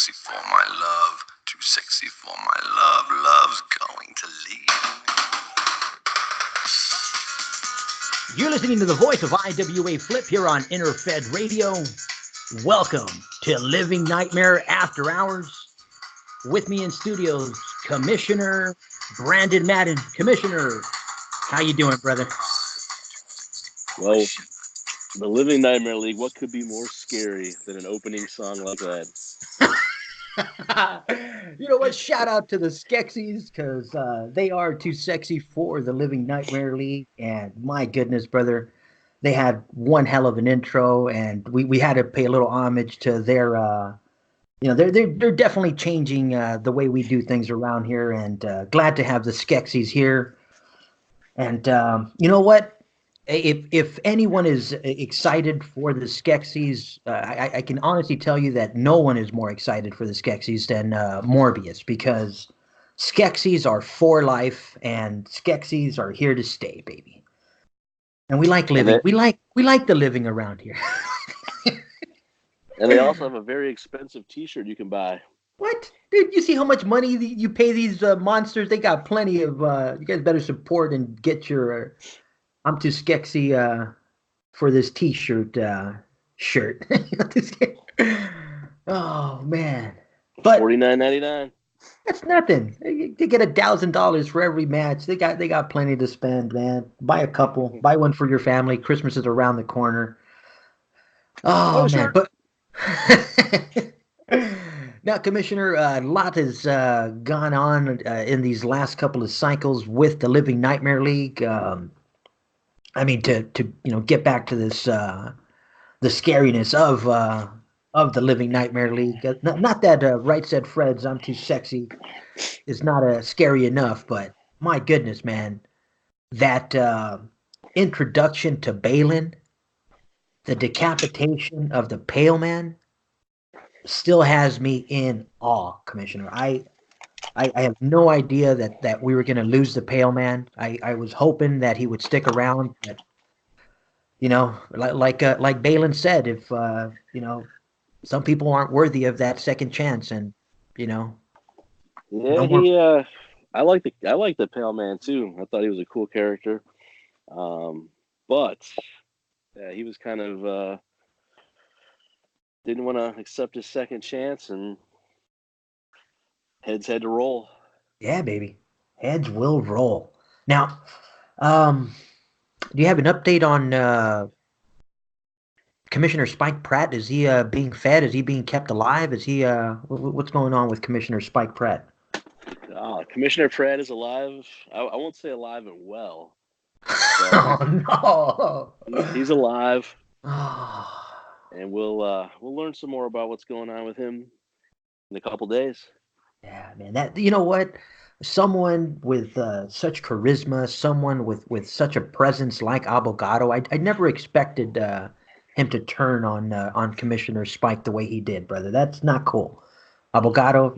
sexy for my love, too sexy for my love. Love's going to leave. You're listening to the voice of IWA Flip here on Interfed Radio. Welcome to Living Nightmare After Hours. With me in studios, Commissioner Brandon Madden. Commissioner, how you doing, brother? Well, the Living Nightmare League, what could be more scary than an opening song like that? You know what? Shout out to the Skeksis, because they are too sexy for the Living Nightmare League. And my goodness, brother, they had one hell of an intro, and we had to pay a little homage to their, they're definitely changing the way we do things around here. And glad to have the Skeksis here. And you know what? If anyone is excited for the Skeksis, I can honestly tell you that no one is more excited for the Skeksis than Morbius, because Skeksis are for life, and Skeksis are here to stay, baby. And we like living. We like the living around here. And they also have a very expensive T-shirt you can buy. What? Dude, you see how much money you pay these monsters? They got plenty of. You guys better support and get your. I'm too skexy for this T-shirt shirt. Oh man! But $49.99. That's nothing. They get $1,000 for every match. They got plenty to spend, man. Buy a couple. Buy one for your family. Christmas is around the corner. Oh man! Sure. But now, Commissioner, a lot has gone on in these last couple of cycles with the Living Nightmare League. I mean, to get back to this, the scariness of the Living Nightmare League. Not that Right Said Fred's "I'm Too Sexy" is not scary enough, but my goodness, man, that introduction to Balin, the decapitation of the Pale Man, still has me in awe, Commissioner. I have no idea that we were going to lose the Pale Man. I was hoping that he would stick around, but like Balin said, if some people aren't worthy of that second chance, and Yeah, I like the Pale Man too. I thought he was a cool character, but he was kind of didn't want to accept his second chance, and heads had to roll. Yeah, baby. Heads will roll. Now, do you have an update on Commissioner Spike Pratt? Is he being fed? Is he being kept alive? Is he what's going on with Commissioner Spike Pratt? Commissioner Pratt is alive. I won't say alive and well. Oh no. He's alive. And we'll learn some more about what's going on with him in a couple days. Yeah, man. That, you know what? Someone with such charisma, someone with such a presence like Abogado, I never expected him to turn on Commissioner Spike the way he did, brother. That's not cool. Abogado,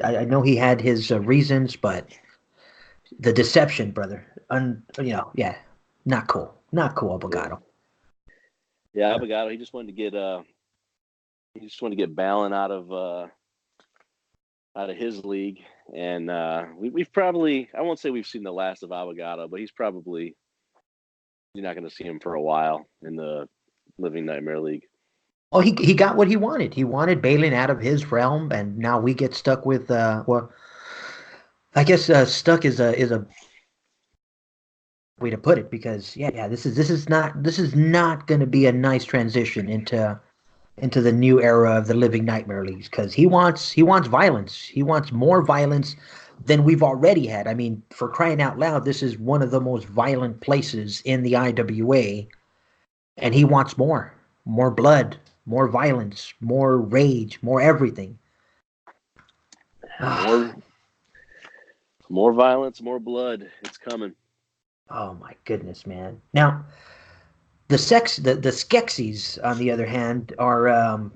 I know he had his reasons, but the deception, brother, not cool. Not cool, Abogado. Yeah, Abogado, he just wanted to get Balin out of his league, and we've probably, I won't say we've seen the last of Abogado, but you're not going to see him for a while in the Living Nightmare League. Oh, he got what he wanted. He wanted Balin out of his realm, and now we get stuck with I guess stuck is a way to put it, because this is not going to be a nice transition into the new era of the Living Nightmare Leagues, because he wants violence. He wants more violence than we've already had. I mean, for crying out loud, this is one of the most violent places in the IWA, and he wants more blood, more violence, more rage, more everything. More violence, more blood. It's coming. Oh my goodness, man. Now, the Skeksis, on the other hand, are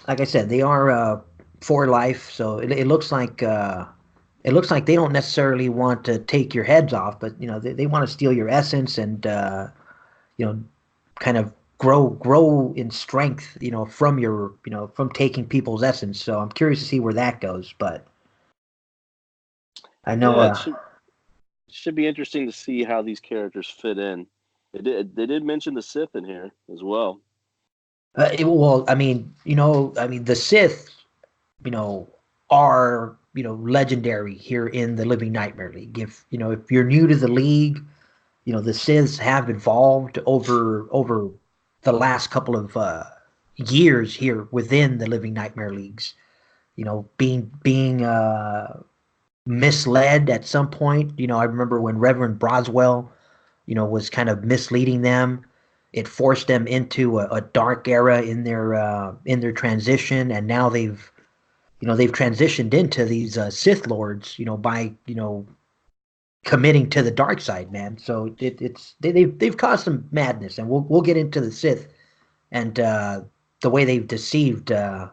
like I said, they are for life. So it looks like they don't necessarily want to take your heads off, but they want to steal your essence and kind of grow in strength, from your, from taking people's essence. So I'm curious to see where that goes. But I know, Yeah, it should be interesting to see how these characters fit in. They did mention the Sith in here as well. well, I mean, the Sith, you know, are legendary here in the Living Nightmare League. If you're new to the league, the Siths have evolved over the last couple of years here within the Living Nightmare Leagues. Being misled at some point. I remember when Reverend Broswell, was kind of misleading them. It forced them into a dark era in their transition, and now they've transitioned into these Sith lords, by committing to the dark side, man. So they've caused some madness, and we'll get into the Sith and the way they've deceived, you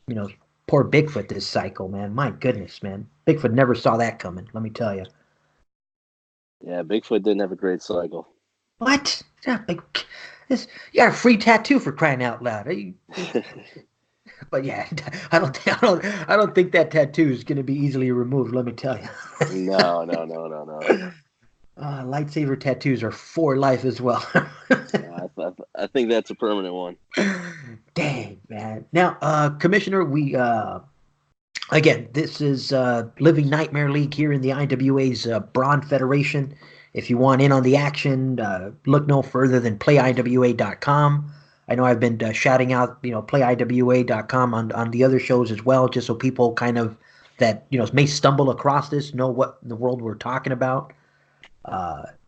know, poor Bigfoot this cycle, man. My goodness, man. Bigfoot never saw that coming. Let me tell you. Yeah, Bigfoot didn't have a great cycle. What? Yeah, like, you got a free tattoo for crying out loud. But yeah, I don't think that tattoo is going to be easily removed. Let me tell you. No, no, no, no, no. Lightsaber tattoos are for life as well. I think that's a permanent one. Dang, man. Now, Commissioner, we again, this is Living Nightmare League here in the IWA's Brawn Federation. If you want in on the action, look no further than playiwa.com. I know I've been shouting out, playiwa.com on the other shows as well, just so people kind of that may stumble across this know what in the world we're talking about.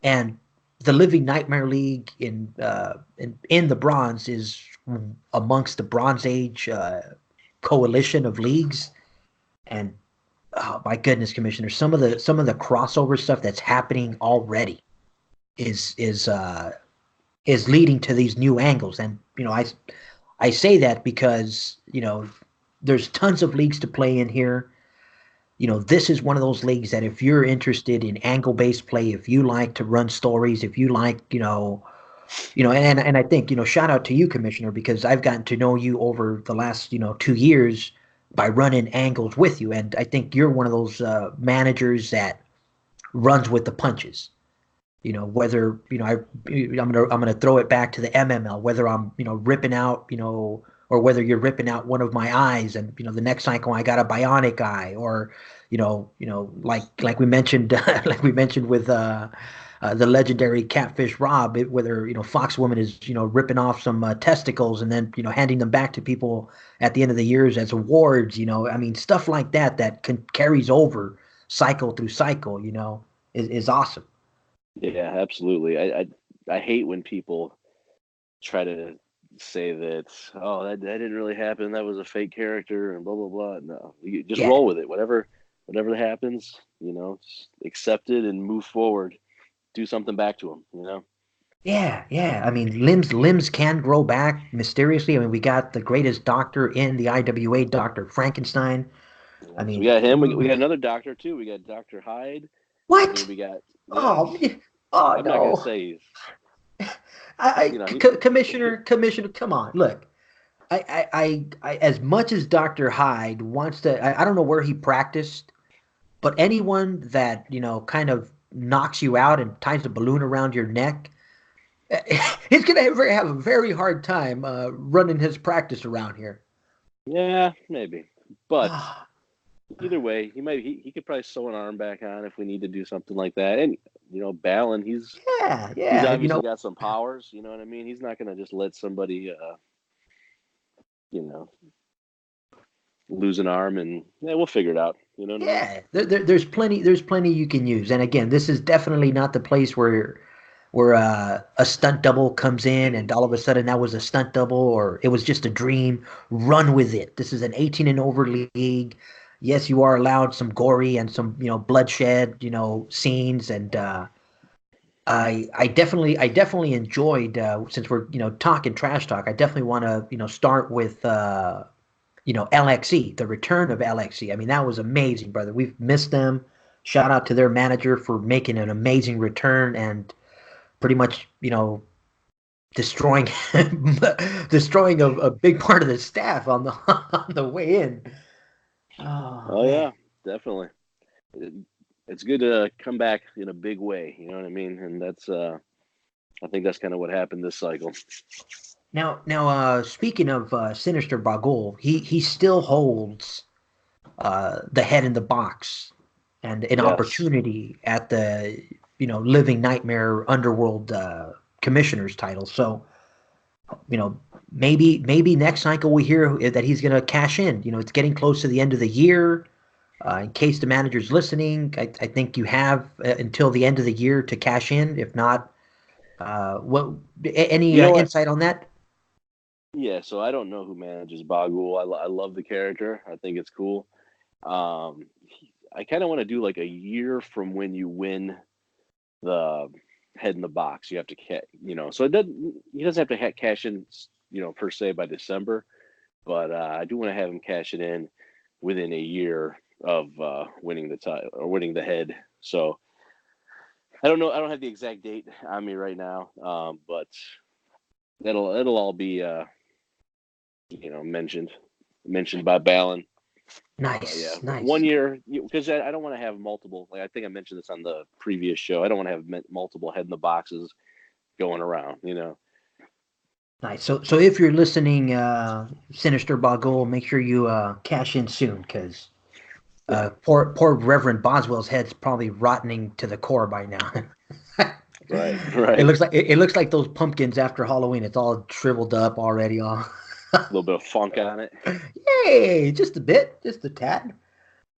And the Living Nightmare League in the Bronze is amongst the Bronze Age coalition of leagues. And oh my goodness, Commissioner, some of the crossover stuff that's happening already is leading to these new angles. And I say that because there's tons of leagues to play in here. This is one of those leagues that if you're interested in angle-based play, if you like to run stories, if you like, and I think, shout out to you, Commissioner, because I've gotten to know you over the last, 2 years by running angles with you. And I think you're one of those managers that runs with the punches. Whether, I'm gonna throw it back to the MML, whether I'm, ripping out, or whether you're ripping out one of my eyes, and the next cycle I got a bionic eye, or like we mentioned, like we mentioned with the legendary Catfish Rob, whether Foxwoman is ripping off some testicles and then handing them back to people at the end of the years as awards. I mean, stuff like that carries over cycle through cycle. Is awesome. Yeah, absolutely. I hate when people try to say that, oh, that didn't really happen, that was a fake character and blah blah blah. No, you just Yeah, roll with it. Whatever happens, just accept it and move forward. Do something back to them. yeah. I mean, limbs can grow back mysteriously. I mean, we got the greatest doctor in the IWA, Doctor Frankenstein. I Yeah, so we mean, got him. We got another doctor too. We got Doctor Hyde. I mean, what? we got, yeah. Oh, oh I'm not gonna no. say he's, he. Commissioner, come on. Look, as much as Dr. Hyde wants to, I don't know where he practiced, but anyone that, kind of knocks you out and ties a balloon around your neck, he's going to have a very hard time running his practice around here. Yeah, maybe, but either way, he could probably sew an arm back on if we need to do something like that. And Balin, Yeah, he's yeah. obviously got some powers. You know what I mean? He's not gonna just let somebody you know lose an arm, and yeah, we'll figure it out. You know what I mean? Yeah, there's plenty you can use. And again, this is definitely not the place where a stunt double comes in and all of a sudden that was a stunt double or it was just a dream. Run with it. This is an 18 and over league. Yes, you are allowed some gory and some bloodshed scenes, and I definitely enjoyed, since we're talking trash talk. I definitely want to start with LXE, the return of LXE. I mean, that was amazing, brother. We've missed them. Shout out to their manager for making an amazing return and pretty much destroying destroying a big part of the staff on the on the way in. Oh Oh man. yeah, definitely. It, it's good to come back in a big way. You know what I mean? And that's I think that's kind of what happened this cycle. Now, speaking of Sinister Bagul, he still holds the head in the box and an Yes. opportunity at the Living Nightmare Underworld commissioner's title. So maybe next cycle we hear that he's going to cash in. It's getting close to the end of the year. In case the manager's listening, I think you have until the end of the year to cash in. If not, what any You know what? insight on that? Yeah. So I don't know who manages Bagul. I love the character. I think it's cool. Um, I kind of want to do like a year from when you win the head in the box. You have to, so it doesn't. He doesn't have to cash in, per se by December. But I do want to have him cash it in within a year of winning the title or winning the head. So I don't know. I don't have the exact date on me right now, but it'll all be mentioned by Balin. But yeah, Nice, one nice. year because I don't want to have multiple. Like I think I mentioned this on the previous show. I don't want to have multiple head in the boxes going around. Nice. So if you're listening, Sinister Bagul, make sure you cash in soon, because Yeah. poor Reverend Boswell's head's probably rotting to the core by now. Right. It Right. looks like it looks like those pumpkins after Halloween. It's all shriveled up already. All. A little bit of funk on it. Yay! Just a bit, just a tad.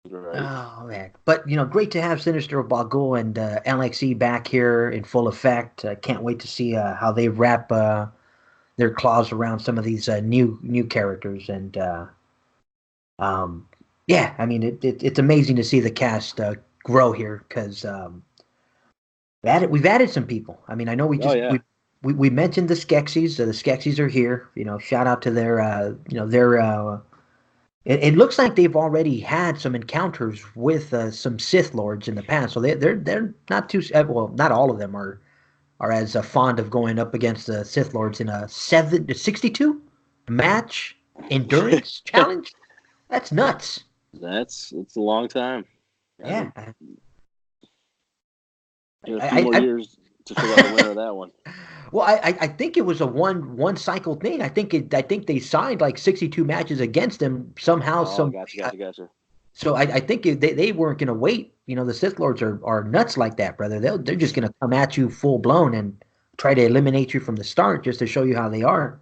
Right. Oh man, but great to have Sinister Bagul and LXE back here in full effect. Can't wait to see how they wrap their claws around some of these new characters. And um, yeah, I mean it's amazing to see the cast grow here, because we've added some people. I mean, I know Oh yeah. we mentioned the Skeksis. The Skeksis are here. Shout out to their their. It looks like they've already had some encounters with some Sith lords in the past, so they're not too well. Not all of them are as fond of going up against the Sith lords in a 62 match endurance challenge. That's nuts. It's a long time. I Yeah. think a few more I years to figure out the winner of that one. well, I think it was a one cycle thing. I think they signed like 62 matches against him somehow, Oh, some gotcha, way. gotcha, gotcha. So I think they weren't going to wait. The Sith Lords are nuts like that, brother. They're just going to come at you full blown and try to eliminate you from the start, just to show you how they are.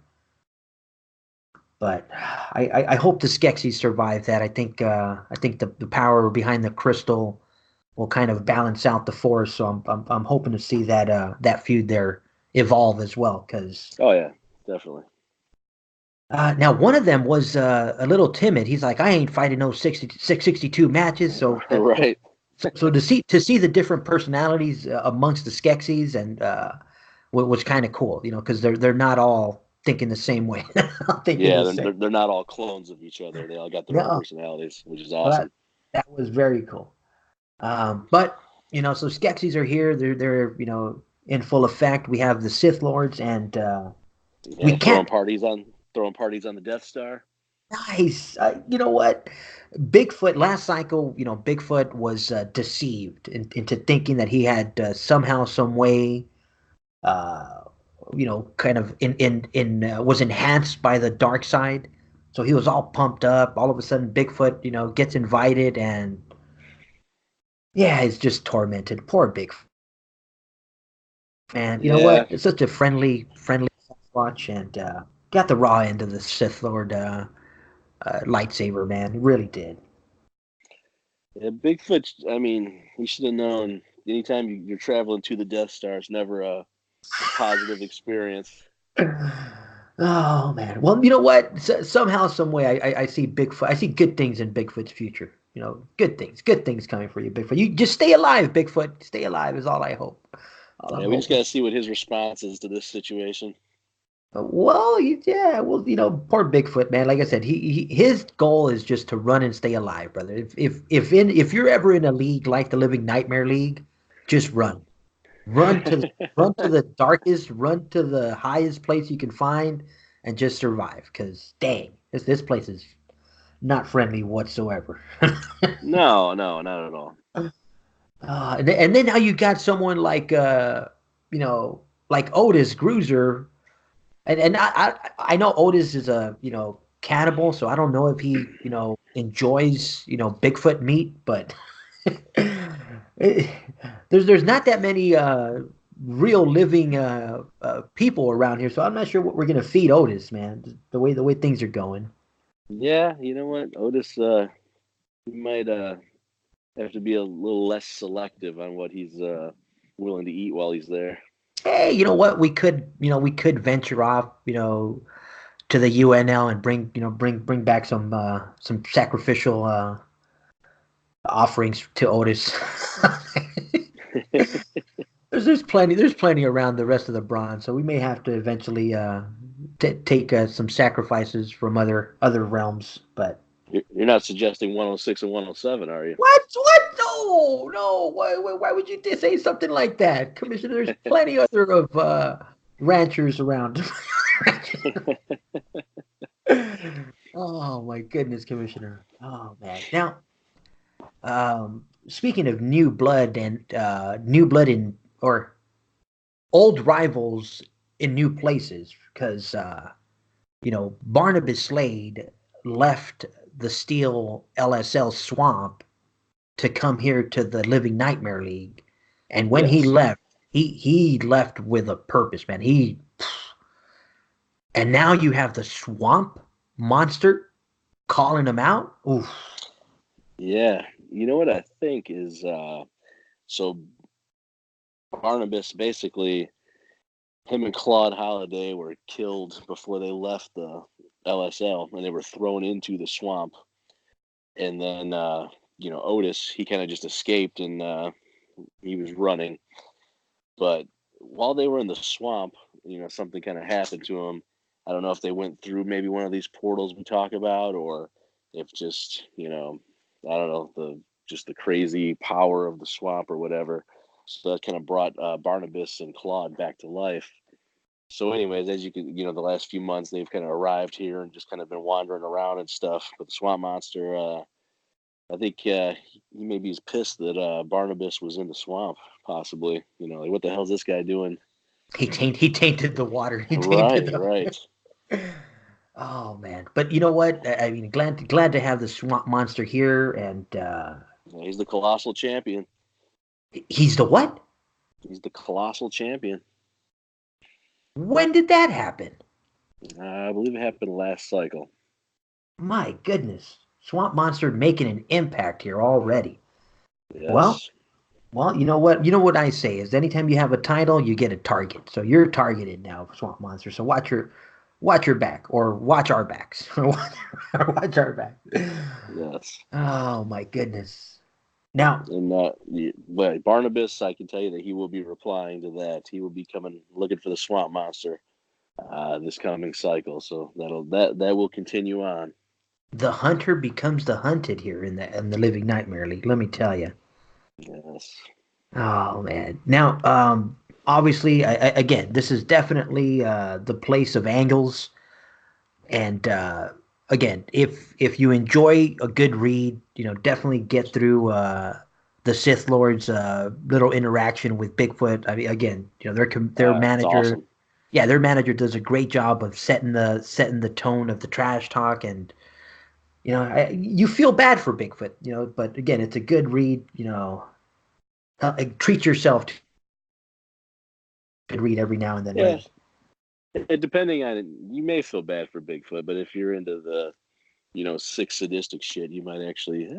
But I hope the Skeksis survive that. I think the power behind the crystal will kind of balance out the force. So I'm hoping to see that feud there evolve as well. Because Oh yeah, definitely. now one of them was a little timid. He's like, I ain't fighting no 62 matches. So Right. so to see the different personalities amongst the Skeksis and was kind of cool, because they're not all thinking the same way, thinking Yeah, the same. they're not all clones of each other. They all got their own No, personalities, which is well, awesome. that was very cool. But so Skeksis are here. They're in full effect. We have the Sith Lords, and we Yeah, can't. throwing parties on the Death Star. Nice. You know what? Bigfoot last cycle. Bigfoot was deceived into thinking that he had somehow, some way, uh, kind of in was enhanced by the dark side. So he was all pumped up. All of a sudden, Bigfoot, gets invited, and yeah, he's just tormented. Poor Bigfoot. And you know Yeah, what? It's such a friendly watch, and got the raw end of the Sith Lord lightsaber, man. It really did. yeah. Bigfoot. I mean, he should have known. Anytime you're traveling to the Death Star, it's never a positive experience. Oh man. Well, you know what? Somehow, some way, I see Bigfoot. I see good things in Bigfoot's future. Good things coming for you, Bigfoot. You just stay alive, Bigfoot. Stay alive is all I hope. All I'm Yeah, we just hoping. gotta see what his response is to this situation. Well, yeah. Well, poor Bigfoot, man. Like I said, his goal is just to run and stay alive, brother. If you're ever in a league like the Living Nightmare League, just run. Run to the darkest, run to the highest place you can find, and just survive. Cause dang, this place is not friendly whatsoever. No, no, not at all. And then how you got someone like like Otis Gruiser, and I know Otis is a cannibal, so I don't know if he enjoys Bigfoot meat, but there's not that many real living people around here, so I'm not sure what we're gonna feed Otis, man. The way things are going. Yeah, you know what, Otis, he might have to be a little less selective on what he's willing to eat while he's there. Hey, you know what? We could venture off, to the UNL and bring back some sacrificial offerings to Otis. there's plenty around the rest of the bronze, so we may have to eventually take some sacrifices from other realms. But You're not suggesting 106 and 107, are you? what? No, no. Why would you say something like that, Commissioner? There's plenty other of ranchers around. Oh my goodness, Commissioner. Oh man. Now, speaking of new blood in or old rivals in new places, because Barnabas Slade left the Steel LSL swamp to come here to the Living Nightmare League, and when he Yes. left, he left with a purpose, man. And now you have the swamp monster calling him out. Oof. Yeah. You know what I think is so Barnabas basically him and Claude Holiday were killed before they left the LSL and they were thrown into the swamp. And then Otis, he kind of just escaped and he was running. But while they were in the swamp, something kind of happened to him. I don't know if they went through maybe one of these portals we talk about, or if just I don't know, the crazy power of the swamp or whatever. So that kind of brought Barnabas and Claude back to life. So, anyways, as you can, the last few months they've kind of arrived here and just kind of been wandering around and stuff. But the swamp monster, I think he maybe is pissed that Barnabas was in the swamp. Possibly, like what the hell's this guy doing? He tainted the water. He tainted Right, the. right. Oh man, but you know what? I mean, glad to have the swamp monster here, and Yeah, he's the colossal champion. he's the what? He's the colossal champion. When did that happen? I believe it happened last cycle. My goodness, swamp monster making an impact here already. Well, Yes. well, you know what? You know what I say is anytime you have a title, you get a target. So you're targeted now, swamp monster. So watch your back, or watch our backs, or watch our back. Yes. Oh my goodness. Now, And but Barnabas, I can tell you that he will be replying to that. He will be coming looking for the swamp monster this coming cycle. So that will continue on. the hunter becomes the hunted here in the Living Nightmare League. Let me tell you. Yes. Oh man. Now, obviously, again, this is definitely the place of angles, and again, if you enjoy a good read, definitely get through the Sith Lord's little interaction with Bigfoot. I mean, again, their It's manager, awesome. yeah, their manager does a great job of setting the tone of the trash talk, and you feel bad for Bigfoot, but again, it's a good read. Treat yourself to a good read every now and then, Yeah. brother. Depending on it, you may feel bad for Bigfoot, but if you're into the sick sadistic shit, you might actually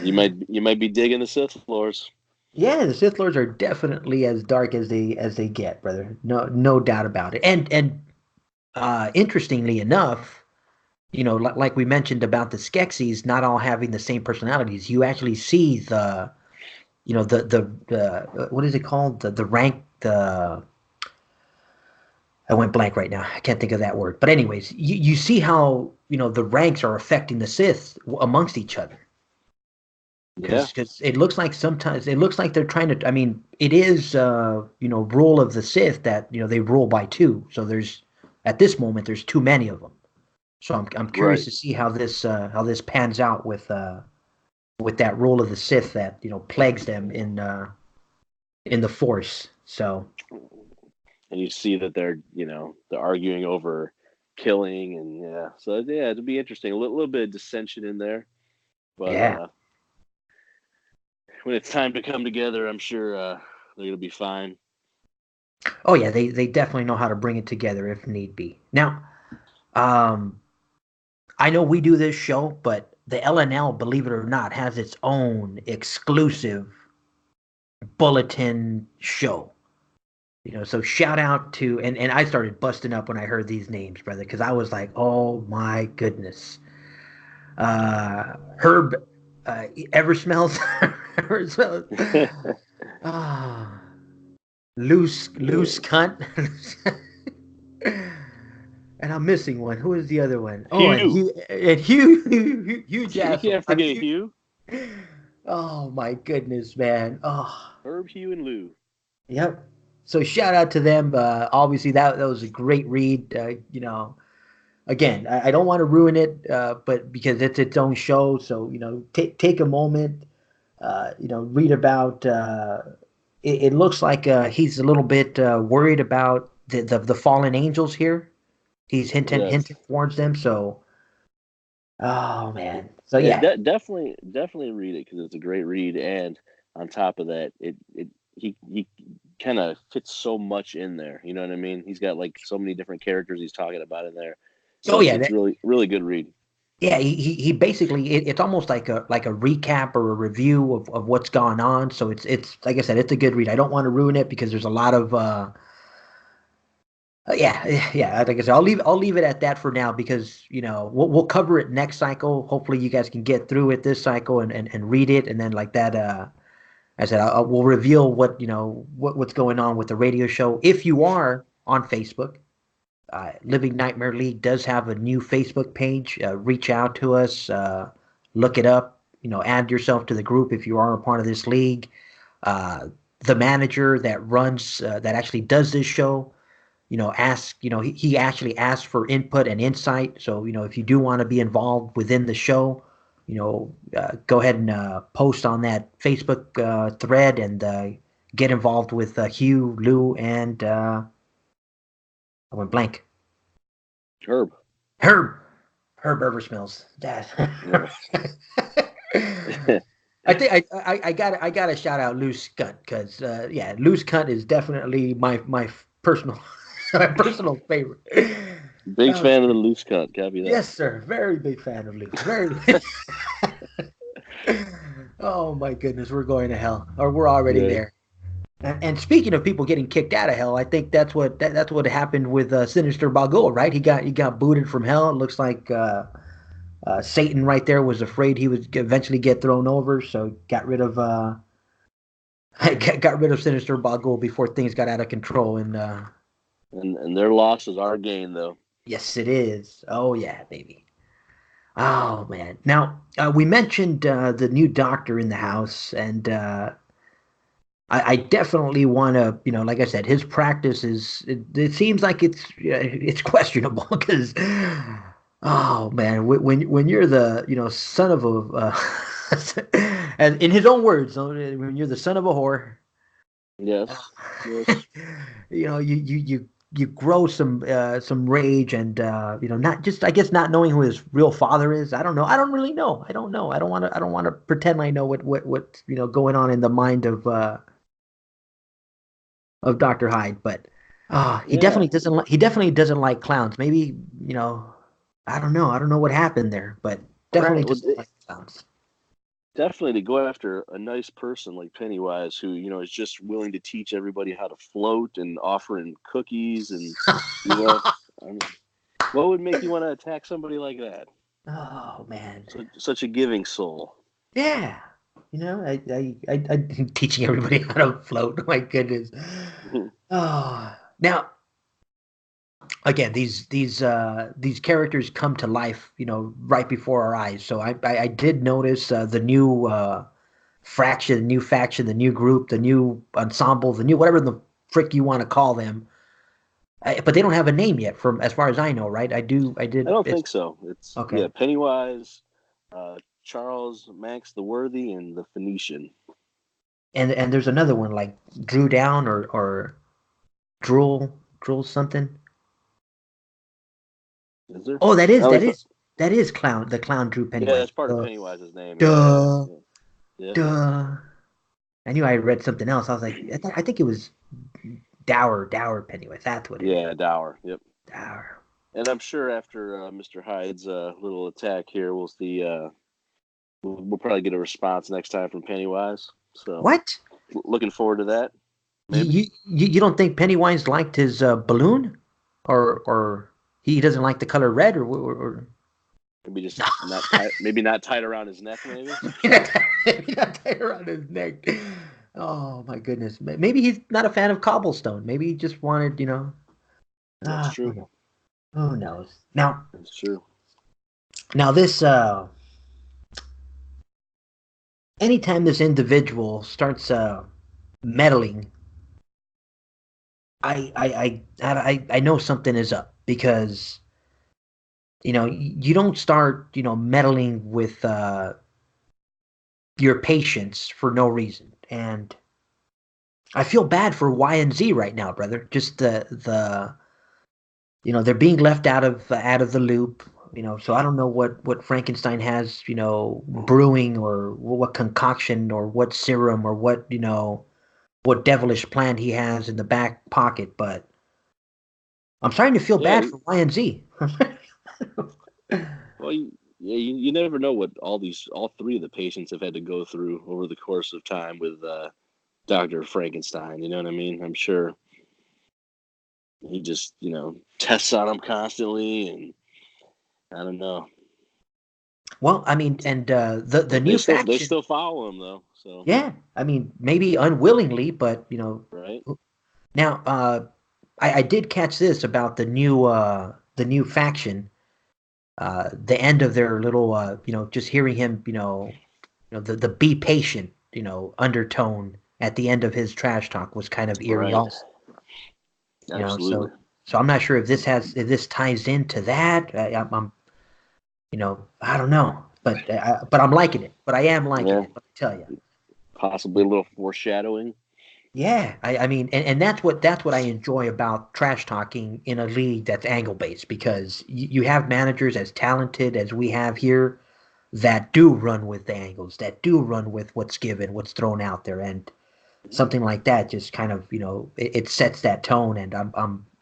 you might be digging the Sith Lords. Yeah, the Sith Lords are definitely as dark as they get, brother. No doubt about it. And interestingly enough, like we mentioned about the Skeksis not all having the same personalities, you actually see the what is it called? The rank, the I went blank right now. I can't think of that word. But anyways, you see how the ranks are affecting the Sith amongst each other. Yeah, because it looks like sometimes it looks like they're trying to. I mean, it is rule of the Sith that they rule by two. So there's at this moment there's too many of them. So I'm curious right. to see how this pans out with that rule of the Sith that plagues them in the Force. So And you see that they're arguing over killing, and yeah, so yeah, it'll be interesting. A little bit of dissension in there, but yeah. when it's time to come together, I'm sure they're gonna be fine. Oh yeah, they definitely know how to bring it together if need be. Now, um, I know we do this show, but the LNL, believe it or not, has its own exclusive bulletin show. So shout out to and I started busting up when I heard these names, brother, because I was like, oh my goodness. Herb ever smells ever smells. Ah, loose cunt. And I'm missing one. Who is the other one? Oh, and Hugh, Hugh you Jassel. can't I mean, forget Hugh, oh my goodness, man. Oh, Herb, Hugh, and Lou. yep. So shout out to them. Obviously, that was a great read. Again, I don't want to ruin it, but because it's its own show, so take a moment. Read about. It looks like he's a little bit worried about the fallen angels here. He's Yes, hinting towards them. So, oh man. So yeah, yeah. definitely read it because it's a great read, and on top of that, he kind of fits so much in there. You know what I mean? He's got like so many different characters he's talking about in there, so Oh it's yeah. it's really really good read. Yeah. He basically it's almost like a recap or a review of what's gone on. So it's like I said, it's a good read. I don't want to ruin it because there's a lot of yeah. Like I said, I'll leave it at that for now because we'll cover it next cycle. Hopefully, you guys can get through it this cycle and read it, and then like that. I said we'll reveal what's going on with the radio show. If you are on Facebook, Living Nightmare League does have a new Facebook page. Reach out to us, look it up. Add yourself to the group if you are a part of this league. Uh, the manager that actually does this show ask, he actually asks for input and insight. So, if you do want to be involved within the show, go ahead and post on that Facebook thread and get involved with Hugh, Lou, and I went blank. Herb, Herb. Herb Eversmells. Dad. yes, I think I gotta shout out Loose Cunt because yeah, Loose Cunt is definitely my personal my personal favorite. big Oh, fan of the loose cut. Copy that. yes, sir. Very big fan of Loose. Very. Oh my goodness, we're going to hell, or we're already Yeah, there. And speaking of people getting kicked out of hell, I think that's what happened with Sinister Bagul, right? He got booted from hell. It looks like Satan right there was afraid he would eventually get thrown over, so got rid of got rid of Sinister Bagul before things got out of control. And and their loss is our gain, though. yes, it is. Oh yeah, baby. Oh man. Now we mentioned the new doctor in the house, and I definitely want to, like I said, his practice it seems like it's questionable because, oh man, when you're the, son of a, and in his own words, when you're the son of a whore, Yes, yes. you grow some rage and not just I guess not knowing who his real father is. I don't know. I don't really know. I don't know. I don't want to pretend I know what going on in the mind of Dr. Hyde, but he Yeah, definitely doesn't like clowns. Maybe, I don't know. I don't know what happened there, but definitely right. Well, doesn't like clowns. definitely to go after a nice person like Pennywise, who is just willing to teach everybody how to float and offering cookies, and you know, I mean, what would make you want to attack somebody like that? Oh man. Such a giving soul. Yeah. I teaching everybody how to float. My goodness. Oh, now again, these characters come to life, right before our eyes. So I did notice the new fraction, the new faction, the new group, the new ensemble, the new whatever the frick you want to call them. But they don't have a name yet, from as far as I know, right? I I did. don't It's think so. It's okay. Pennywise, Charles Max the Worthy, and the Phoenician. And there's another one like Drew Down or Drool something. Is there? Oh, that is Oh, that is that is clown the clown Drew yeah, Pennywise. that's part of Pennywise's name. Yeah, Duh, yeah, yeah. duh. I knew I read something else. I was like, I think it was Dower Pennywise. That's what it is. Yeah, Dower. Yep. Dower. And I'm sure after Mr. Hyde's little attack here, we'll see. We'll probably get a response next time from Pennywise. So What? looking forward to that. You Maybe. you don't think Pennywise liked his balloon, or he doesn't like the color red, or Maybe just not tight. Maybe not tight around his neck. Maybe. maybe not tied around his neck. Oh my goodness. Maybe he's not a fan of cobblestone. Maybe he just wanted, That's who true. knows? Who knows? Now, That's true. this anytime this individual starts meddling, I know something is up because you don't start meddling with your patients for no reason. And I feel bad for Y and Z right now, brother. Just the they're being left out of the loop. So I don't know what Frankenstein has brewing, or what concoction, or what serum, or what devilish plan he has in the back pocket. But I'm starting to feel bad Yeah. for Y and Z. Well, you never know what all three of the patients have had to go through over the course of time with Dr. Frankenstein. You know what I mean? I'm sure he just tests on them constantly, and I don't know. Well, I mean, and the They new still faction. follow him though. So Yeah, I mean, maybe unwillingly, but right. now I did catch this about the new faction. The end of their little, just hearing him, the be patient, undertone at the end of his trash talk was kind of eerie, Right. also. Absolutely. So I'm not sure if this ties into that. I'm I don't know, but I'm liking it. But I am liking Yeah. it. Let me tell you. Possibly a little foreshadowing. Yeah, I mean, and that's what I enjoy about trash talking in a league that's angle based, because you have managers as talented as we have here that do run with the angles, that do run with what's given, what's thrown out there, and something like that just kind of it sets that tone, and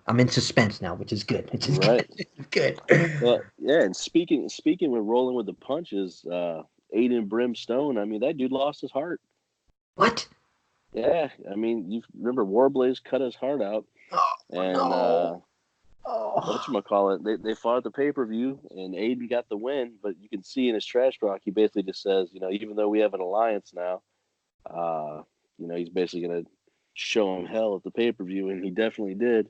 I'm in suspense now, which is good. Which is Right. good. Well, yeah. And speaking with rolling with the punches, Aiden Brimstone. I mean, that dude lost his heart. What? Yeah. I mean, you remember Warblaze cut his heart out, Oh and no! Oh, whatchamacallit, they fought at the pay per view, and Aiden got the win. But you can see in his trash talk, he basically just says, even though we have an alliance now, uh, he's basically gonna show him hell at the pay per view, and he definitely did.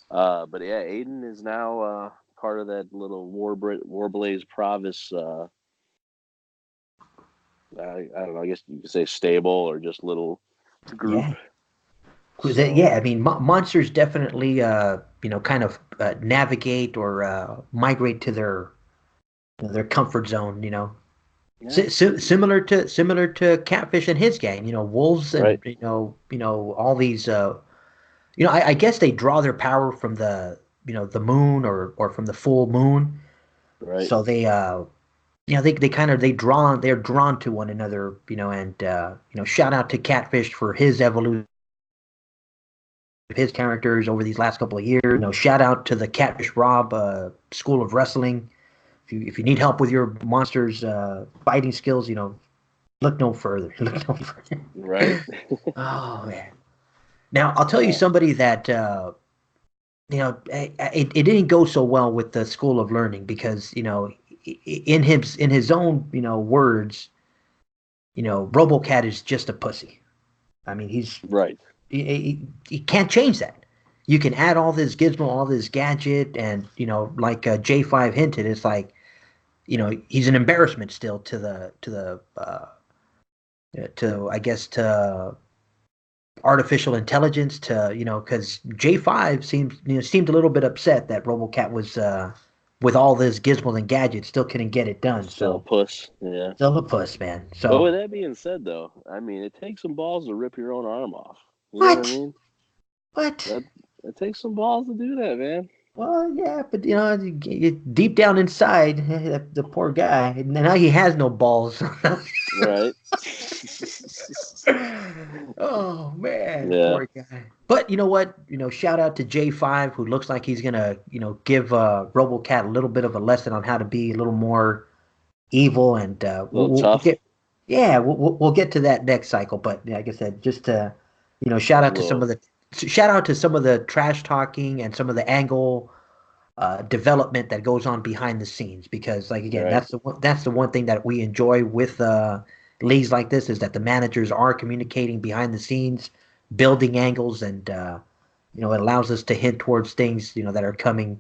But yeah, Aiden is now part of that little Warblaze Provis. I don't know. I guess you could say stable or just little group. yeah. So Yeah, I mean, monsters definitely, kind of navigate or migrate to their comfort zone. yeah, Similar to Catfish and his gang. Wolves, and right, all these. I guess they draw their power from the moon, or from the full moon. right. So they kind of they're drawn to one another. And shout out to Catfish for his evolution of his characters over these last couple of years. Shout out to the Catfish Rob School of Wrestling. If you need help with your monsters fighting skills, look no further. Look no further. Right. Oh man! Now I'll tell you Yeah. somebody that it didn't go so well with the School of Learning, because in his own words, RoboCat is just a pussy. I mean, Right. he can't change that. You can add all this gizmo, all this gadget, and like J5 hinted, it's like he's an embarrassment still to the to I guess to artificial intelligence to because J5 seemed a little bit upset that RoboCat was with all this gizmos and gadgets still couldn't get it done. Still a So puss. Yeah. still a puss, man. But So with that being said, though, I mean, it takes some balls to rip your own arm off. You know what I what? mean? What? That it takes some balls to do that, man. Well, yeah, but deep down inside, the poor guy, and now he has no balls. Right. Oh man, Yeah. poor guy. But you know what? Shout out to J5, who looks like he's gonna, give RoboCat a little bit of a lesson on how to be a little more evil, and A little tough. yeah, we'll get to that next cycle. But yeah, like I said, just to, shout out A to some of little. the trash talking and some of the angle development that goes on behind the scenes, because like again, Right. that's the one thing that we enjoy with leagues like this, is that the managers are communicating behind the scenes, building angles, and it allows us to hint towards things that are coming,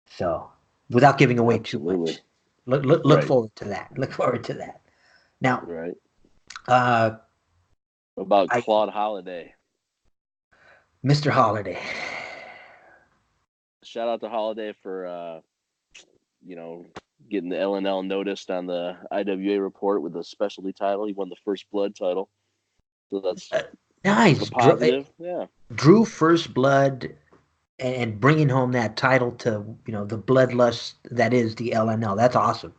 so without giving away too Absolutely. much. Look Right. forward to that. Look forward to that. Now, Right. uh About I Claude Holiday. Mr. Holiday. Shout out to Holiday for you know, getting the LNL noticed on the IWA report with a specialty title. He won the first blood title. So that's uh, a Nice. positive. Yeah. Drew first blood and bringing home that title to the bloodlust that is the LNL. That's awesome.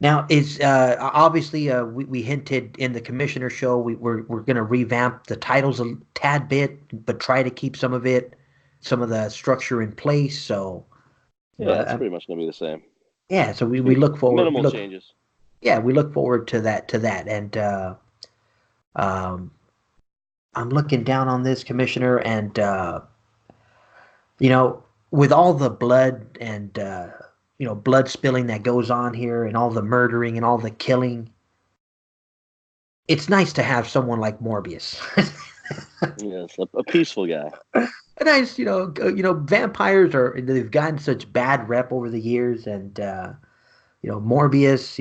Now it's obviously we hinted in the commissioner show we're going to revamp the titles a tad bit, but try to keep some of the structure in place. So Yeah, it's pretty much gonna be the same. yeah, so we look forward. Minimal changes. Yeah, we look forward to that, and um, I'm looking down on this commissioner, and with all the blood and blood spilling that goes on here, and all the murdering and all the killing, it's nice to have someone like Morbius. Yes, a peaceful guy. A nice, vampires they've gotten such bad rep over the years, and Morbius,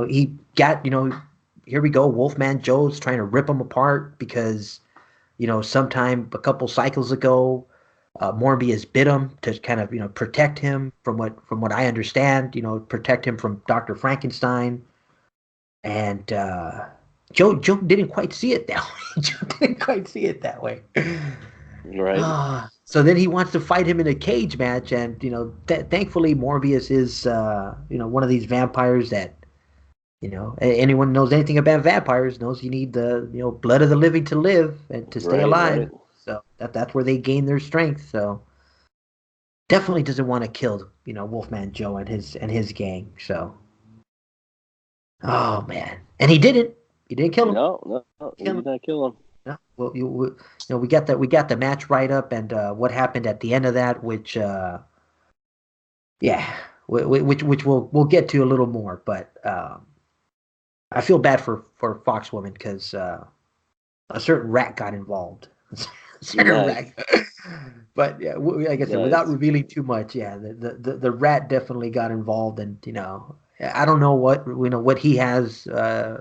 he got, here we go, Wolfman Joe's trying to rip him apart because sometime a couple cycles ago, Morbius bit him to kind of protect him from what I understand, protect him from Dr. Frankenstein, and Joe didn't quite see it that way. Joe didn't quite see it that way. Right. So then he wants to fight him in a cage match, and thankfully Morbius is one of these vampires that anyone knows anything about vampires knows you need the blood of the living to live and to stay Right. Right. alive. So that's where they gain their strength. So definitely doesn't want to kill Wolfman Joe and his gang. So oh man, and he didn't. He didn't kill him. No, no, no, he Kill did him. not kill him. No. Well, we got the match right up, and what happened at the end of that, which yeah, which we'll get to a little more, but I feel bad for Foxwoman because a certain rat got involved. Certain rat. Nice. But yeah, like I said, without Nice. revealing too much, yeah, the rat definitely got involved, and I don't know what he has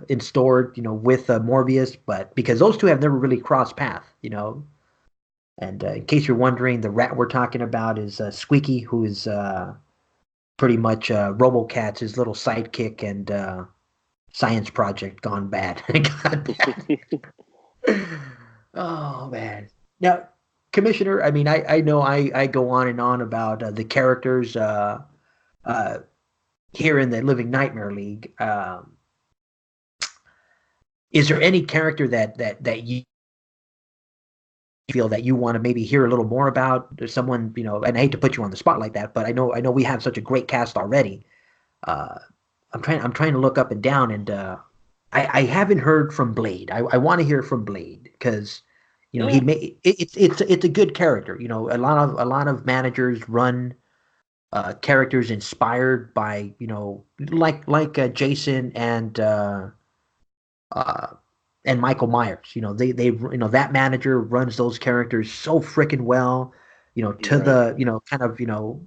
in store, with Morbius, but because those two have never really crossed path, And in case you're wondering, the rat we're talking about is Squeaky, who is pretty much RoboCat's his little sidekick and science project gone bad. Gone bad. Oh man. Now, Commissioner, I mean, I know I go on and on about the characters uh, here in the Living Nightmare League. Is there any character that you feel that you want to maybe hear a little more about? There's someone, and I hate to put you on the spot like that, but I know we have such a great cast already. Uh, I'm trying to look up and down, and I haven't heard from Blade. I want to hear from Blade because he Yeah. made it's a good character. A lot of managers run characters inspired by like Jason uh, and Michael Myers. They that manager runs those characters so freaking well. To Right. the kind of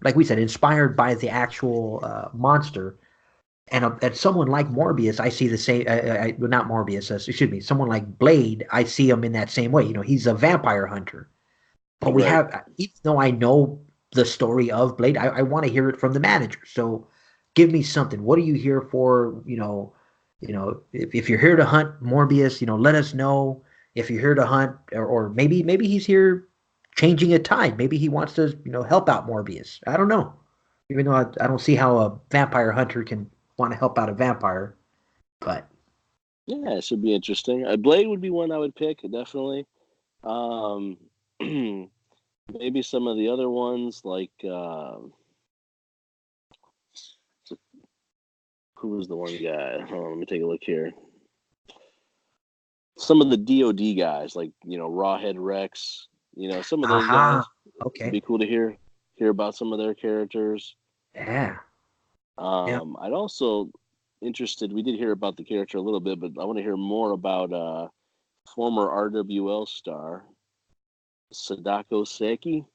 like we said, inspired by the actual monster. And someone like Morbius, I see the same. Well, not Morbius. Excuse me. Someone like Blade, I see him in that same way. He's a vampire hunter. But we Right. have, even though I know the story of Blade, I want to hear it from the manager. So give me something. What are you here for? If you're here to hunt Morbius, let us know. If you're here to hunt, or maybe he's here changing a tide. Maybe he wants to, help out Morbius. I don't know. Even though I don't see how a vampire hunter can want to help out a vampire, but Yeah, it should be interesting. Blade would be one I would pick, definitely. Um, maybe some of the other ones, like who was the one guy? Hold on, let me take a look here. Some of the DoD guys, like Rawhead Rex. Some of those aha, guys. It'd okay, be cool to hear about some of their characters. yeah, yeah. I'd also interested. We did hear about the character a little bit, but I want to hear more about former RWL star Sadako Seki.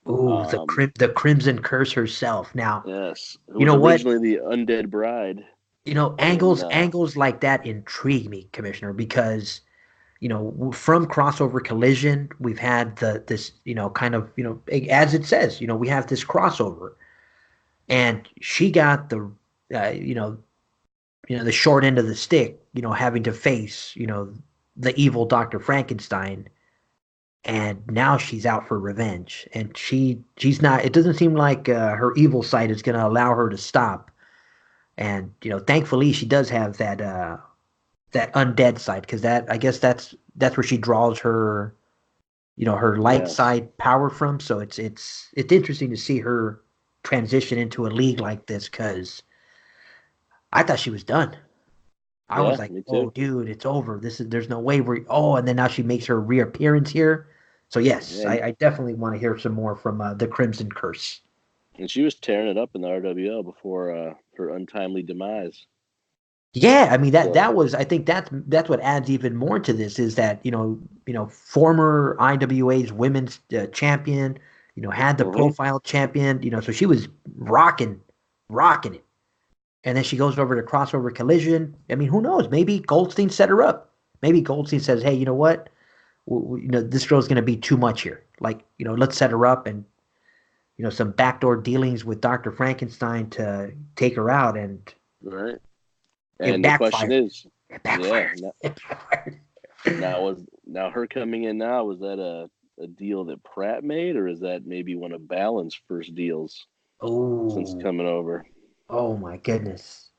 Ooh, Um, the Crimson Curse herself. Now, yes, who you was know what? originally the Undead Bride, and Angles like that intrigue me, Commissioner, because from crossover collision, we've had this kind of as it says, we have this crossover, and she got the uh, you know the short end of the stick, having to face the evil Dr. Frankenstein, and now she's out for revenge, and she's not. It doesn't seem like her evil side is going to allow her to stop, and thankfully she does have that undead side, because that I guess that's where she draws her her light yes, side power from. So it's interesting to see her transition into a league like this, because I thought she was done. I was yeah, like, me oh, too. dude, it's over. There's no way we're. Oh, and then now she makes her reappearance here. So yes, Yeah, I definitely want to hear some more from the Crimson Curse. and she was tearing it up in the RWL before her untimely demise. Yeah, I mean that So, that was. I think that's what adds even more to this, is that former IWA's women's champion, had the mhm, profile champion, so she was rocking it. And then she goes over to crossover collision. I mean, who knows? Maybe Goldstein set her up. Maybe Goldstein says, "Hey, you know what? This girl's going to be too much here. Like, let's set her up, and some backdoor dealings with Dr. Frankenstein to take her out." And right. it And the question backfired. is, It yeah, backfired. It backfired. now her coming in now, was that a deal that Pratt made, or is that maybe one of Ballin's first deals since Oh, coming over? oh my goodness.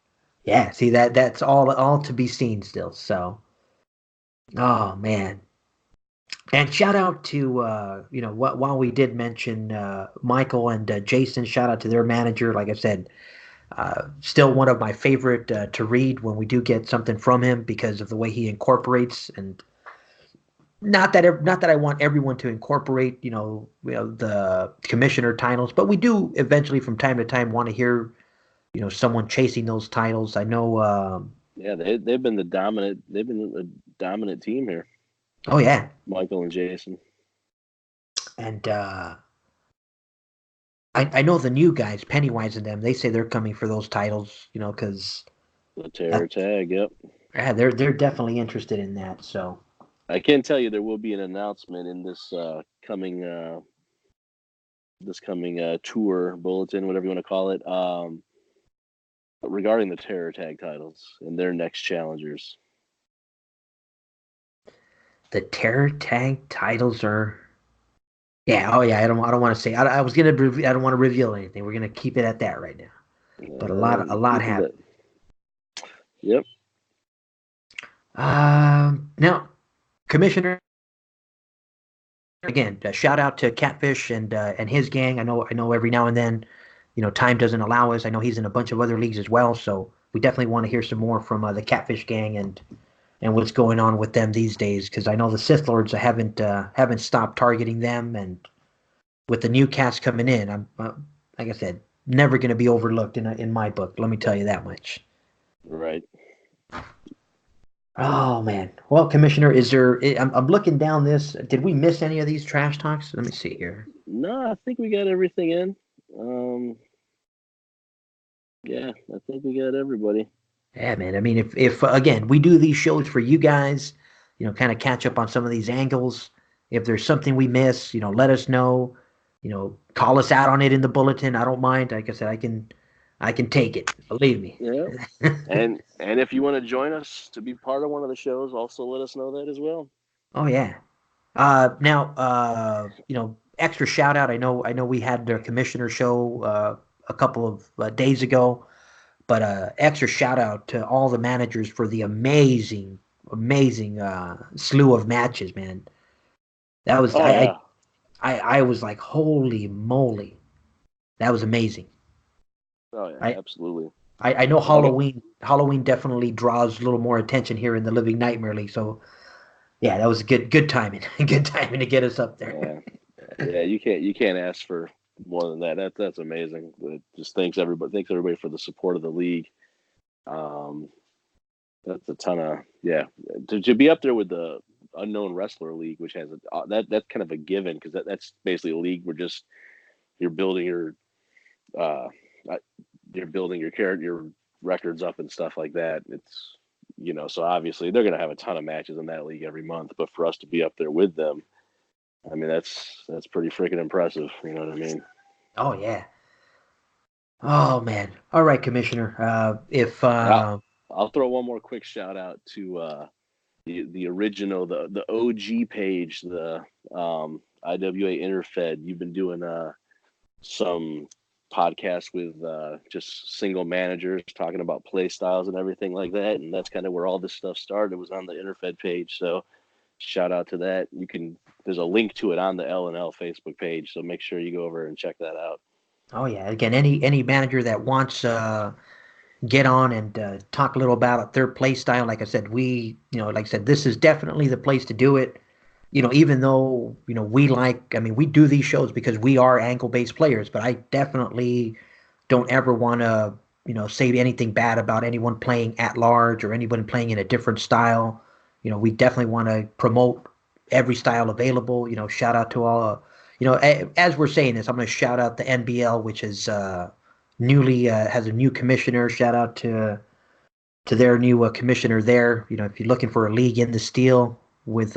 Yeah, see that's all to be seen still. So, oh man. And shout out to while we did mention Michael and Jason, shout out to their manager. Like I said, still one of my favorite to read when we do get something from him, because of the way he incorporates. And not that I want everyone to incorporate the commissioner titles, but we do eventually from time to time want to hear someone chasing those titles. I know. Yeah, they've been the dominant. They've been a dominant team here, Oh yeah, Michael and Jason. and I know the new guys, Pennywise and them. They say they're coming for those titles, because The terror that tag. Yep. yeah, they're definitely interested in that. So I can tell you there will be an announcement in this coming tour bulletin, whatever you want to call it, regarding the terror tag titles and their next challengers. the Terror Tag titles are. Yeah, oh yeah. I don't want to say. I was gonna. I don't want to reveal anything. We're gonna keep it at that right now. But a lot Keeping happened. that. Yep. Now, Commissioner, again, shout out to Catfish and his gang. I know every now and then, time doesn't allow us. I know he's in a bunch of other leagues as well, so we definitely want to hear some more from the Catfish gang and what's going on with them these days. Because I know the Sith Lords haven't stopped targeting them, and with the new cast coming in, I'm like I said, never going to be overlooked in my book. Let me tell you that much. Right. Oh man. Well, Commissioner, is there? I'm looking down this. Did we miss any of these trash talks? Let me see here. No, I think we got everything in. Um, Yeah, I think we got everybody. Yeah, man. I mean, if again we do these shows for you guys, kind of catch up on some of these angles. If there's something we miss, let us know. Call us out on it in the bulletin. I don't mind. Like I said, I can take it. Believe me. Yeah. And if you want to join us to be part of one of the shows, also let us know that as well. Oh yeah. Now, extra shout out. I know we had the commissioner show a couple of days ago, but extra shout out to all the managers for the amazing, amazing slew of matches, man. That was Oh yeah. I was like, holy moly, that was amazing. Oh yeah, I absolutely. I know Like Halloween definitely draws a little more attention here in the Living Nightmare League. So yeah, that was good timing, good timing to get us up there. yeah. Yeah, you can't ask for more than that. That's amazing. Just thanks everybody for the support of the league. Um, that's a ton of yeah. To be up there with the unknown wrestler league, which has that's kind of a given because that's basically a league where just you're building your uh you're building your character your records up and stuff like that. It's so obviously they're gonna have a ton of matches in that league every month, but for us to be up there with them, I mean that's pretty freaking impressive. You know what I mean? Oh yeah. Oh man. All right, Commissioner. If I'll, I'll throw one more quick shout out to the original the OG page, the IWA Interfed. You've been doing some podcasts with just single managers talking about play styles and everything like that, and that's kind of where all this stuff started. It was on the Interfed page, so shout out to that. There's a link to it on the LNL Facebook page, so make sure you go over and check that out. oh yeah, again, any manager that wants get on and talk a little about their play style. Like I said, like I said, this is definitely the place to do it. Even though, I mean, we do these shows because we are angle based players, but I definitely don't ever want to, say anything bad about anyone playing at large or anyone playing in a different style. We definitely want to promote every style available. Shout out to all, as we're saying this, I'm going to shout out the NBL, which is newly has a new commissioner. Shout out to their new commissioner there. If you're looking for a league in the steel with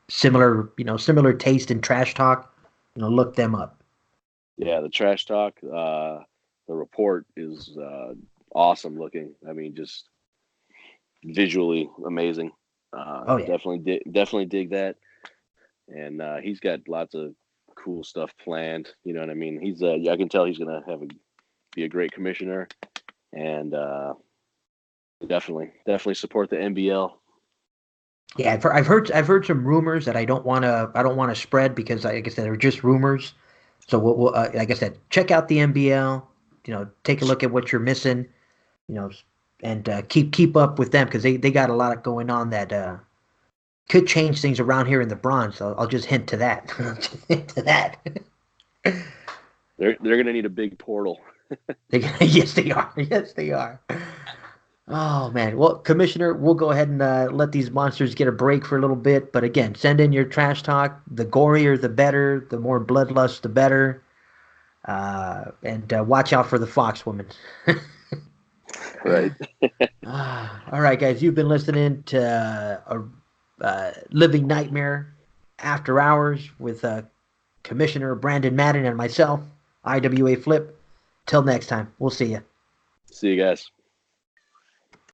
similar taste in trash talk, look them up. Yeah, the trash talk, the report is awesome looking. I mean, just visually amazing. Oh yeah, Definitely dig that, and he's got lots of cool stuff planned. You know what I mean? I can tell he's gonna be a great commissioner, and definitely support the NBL. yeah. I've heard some rumors that I don't want to spread because, like I said, they're just rumors. So like I said, check out the NBL. Take a look at what you're missing. You know, and keep up with them because they got a lot going on that could change things around here in the Bronx. I'll just hint to that. Just hint to that. They're gonna need a big portal. Yes, they are. Yes, they are. Oh man. Well, Commissioner, we'll go ahead and let these monsters get a break for a little bit. But again, send in your trash talk. The gorier, the better. The more bloodlust, the better. And watch out for the fox woman. Right. All right, guys. You've been listening to Living Nightmare After Hours with Commissioner Brandon Madden and myself, IWA Flip. Till next time, we'll see you. See you guys.